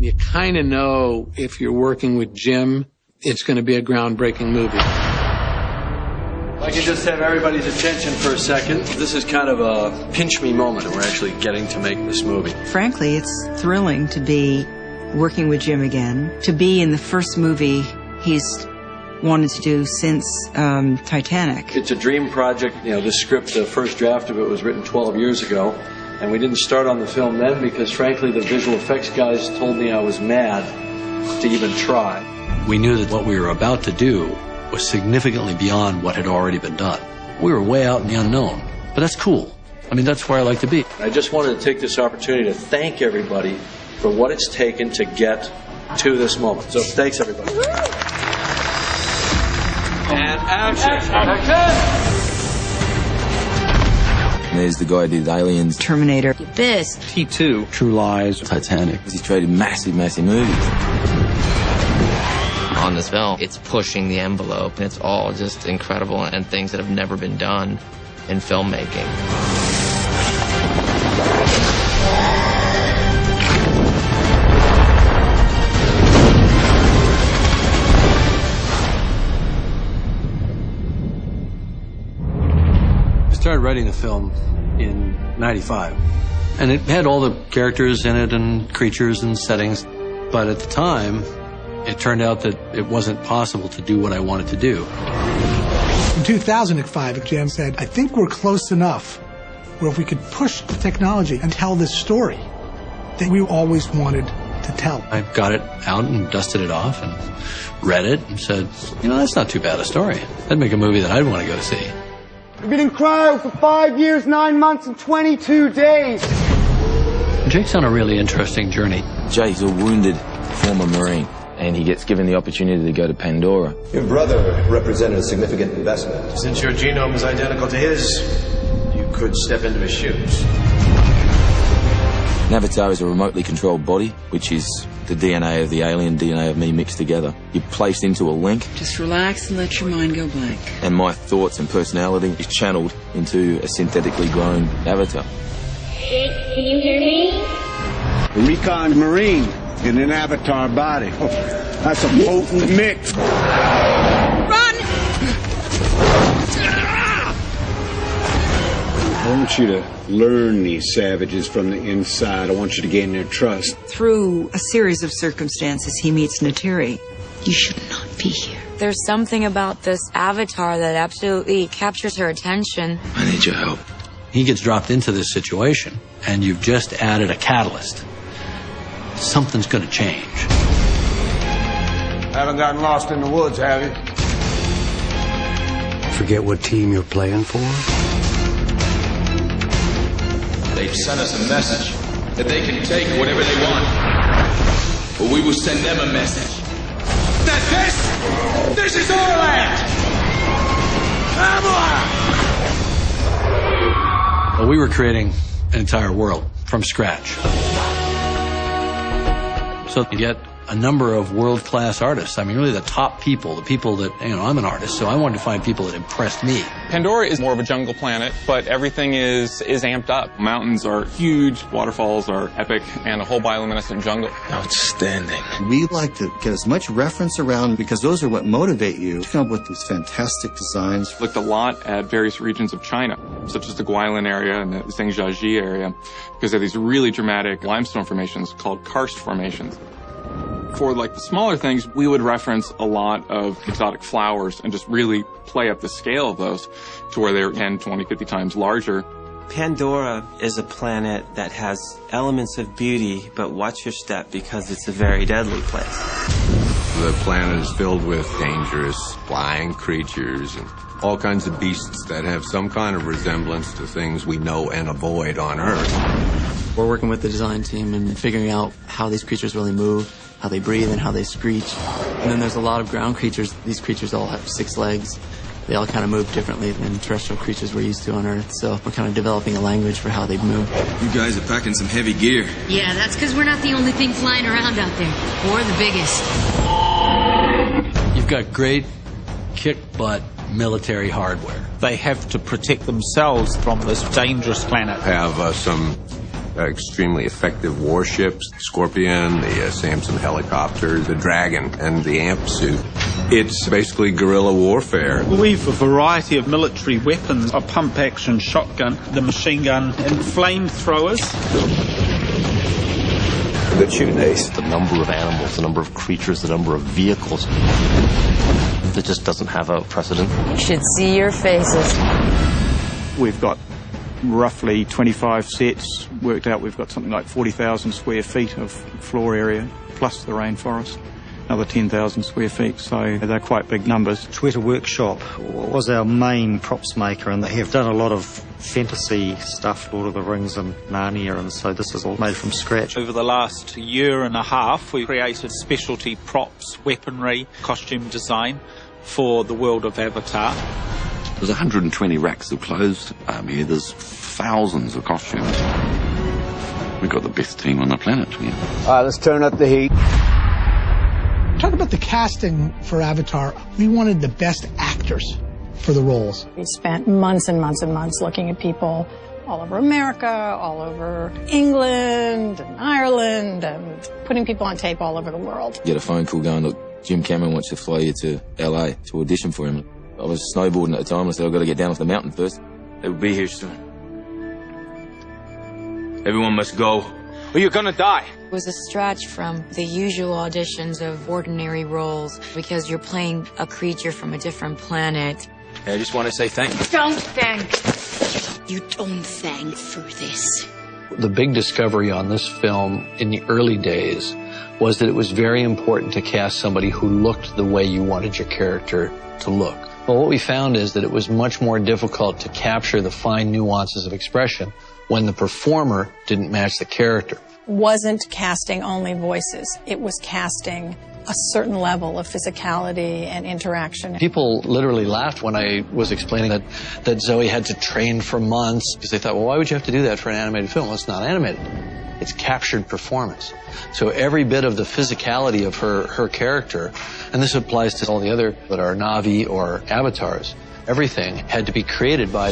You kind of know if you're working with Jim, it's going to be a groundbreaking movie. If I could just have everybody's attention for a second. This is kind of a pinch-me moment. We're actually getting to make this movie. Frankly, it's thrilling to be working with Jim again, to be in the first movie he's wanted to do since Titanic. It's a dream project. You know, this script, the first draft of it was written 12 years ago, and we didn't start on the film then because, frankly, the visual effects guys told me I was mad to even try. We knew that what we were about to do was significantly beyond what had already been done. We were way out in the unknown, but that's cool. I mean, that's where I like to be. I just wanted to take this opportunity to thank everybody for what it's taken to get to this moment. So thanks, everybody. And action! And there's the guy who did Aliens, Terminator, Abyss, T2, True Lies, Titanic. He's created massive, massive movies. on this film. It's pushing the envelope, and it's all just incredible and things that have never been done in filmmaking. I started writing the film in '95, and it had all the characters in it and creatures and settings, but at the time, it turned out that it wasn't possible to do what I wanted to do. In 2005, Jim said, I think we're close enough where if we could push the technology and tell this story that we always wanted to tell. I got it out and dusted it off and read it and said, you know, that's not too bad a story. That'd make a movie that I'd want to go see. I've been in cryo for 5 years, 9 months, and 22 days. Jake's on a really interesting journey. Jake's a wounded former Marine, and he gets given the opportunity to go to Pandora. Your brother represented a significant investment. Since your genome is identical to his, you could step into his shoes. An avatar is a remotely controlled body, which is the DNA of the alien, DNA of me mixed together. You're placed into a link. Just relax and let your mind go blank. And my thoughts and personality is channeled into a synthetically grown avatar. Jake, can you hear me? A recon Marine in an avatar body. Oh, that's a potent mix. Run! I want you to learn these savages from the inside. I want you to gain their trust. Through a series of circumstances, he meets Natiri. You should not be here. There's something about this avatar that absolutely captures her attention. I need your help. He gets dropped into this situation, and you've just added a catalyst. Something's going to change. Haven't gotten lost in the woods, have you? Forget what team you're playing for? They've sent us a message that they can take whatever they want. But we will send them a message that this is our land. Well, we were creating an entire world from scratch. So you get a number of world-class artists. I mean, really the top people, the people that, you know, I'm an artist, so I wanted to find people that impressed me. Pandora is more of a jungle planet, but everything is amped up. Mountains are huge, waterfalls are epic, and a whole bioluminescent jungle. Outstanding. We like to get as much reference around because those are what motivate you to come up with these fantastic designs. Looked a lot at various regions of China, such as the Guilin area and the Zhangjiajie area, because they have these really dramatic limestone formations called karst formations. For like the smaller things, we would reference a lot of exotic flowers and just really play up the scale of those to where they're 10, 20, 50 times larger. Pandora is a planet that has elements of beauty, but watch your step because it's a very deadly place. The planet is filled with dangerous flying creatures and all kinds of beasts that have some kind of resemblance to things we know and avoid on Earth. We're working with the design team and figuring out how these creatures really move, how they breathe, and how they screech. And then there's a lot of ground creatures. These creatures all have 6 legs. They all kind of move differently than terrestrial creatures we're used to on Earth, so we're kind of developing a language for how they move. You guys are packing some heavy gear. Yeah, that's because we're not the only thing flying around out there, or the biggest. You've got great kick-butt military hardware. They have to protect themselves from this dangerous planet. Have some extremely effective warships, Scorpion, the Samson helicopter, the Dragon, and the AMP suit. It's basically guerrilla warfare. We've a variety of military weapons, a pump-action shotgun, the machine gun, and flamethrowers. The tune ace. The number of animals, the number of creatures, the number of vehicles. That just doesn't have a precedent. You should see your faces. We've got roughly 25 sets. Worked out we've got something like 40,000 square feet of floor area, plus the rainforest. Another 10,000 square feet, so they're quite big numbers. Twitter Workshop was our main props maker, and they have done a lot of fantasy stuff, Lord of the Rings and Narnia, and so this is all made from scratch. Over the last year and a half, we created specialty props, weaponry, costume design for the world of Avatar. There's 120 racks of clothes here. There's thousands of costumes. We've got the best team on the planet here. All right, let's turn up the heat. Talk about the casting for Avatar. We wanted the best actors for the roles. We spent months and months and months looking at people all over America, all over England and Ireland, and putting people on tape all over the world. You get a phone call going, look, Jim Cameron wants to fly you to LA to audition for him. I was snowboarding at the time. I said, I've got to get down off the mountain first. They will be here soon. Everyone must go, or you're gonna die. It was a stretch from the usual auditions of ordinary roles because you're playing a creature from a different planet. I just want to say thank you. Don't thank. You don't thank for this. The big discovery on this film in the early days was that it was very important to cast somebody who looked the way you wanted your character to look. Well, what we found is that it was much more difficult to capture the fine nuances of expression when the performer didn't match the character. Wasn't casting only voices. It was casting a certain level of physicality and interaction. People literally laughed when I was explaining that Zoe had to train for months because they thought, well, why would you have to do that for an animated film? Well, it's not animated. It's captured performance. So every bit of the physicality of her character, and this applies to all the other that are Na'vi or avatars, everything had to be created by them.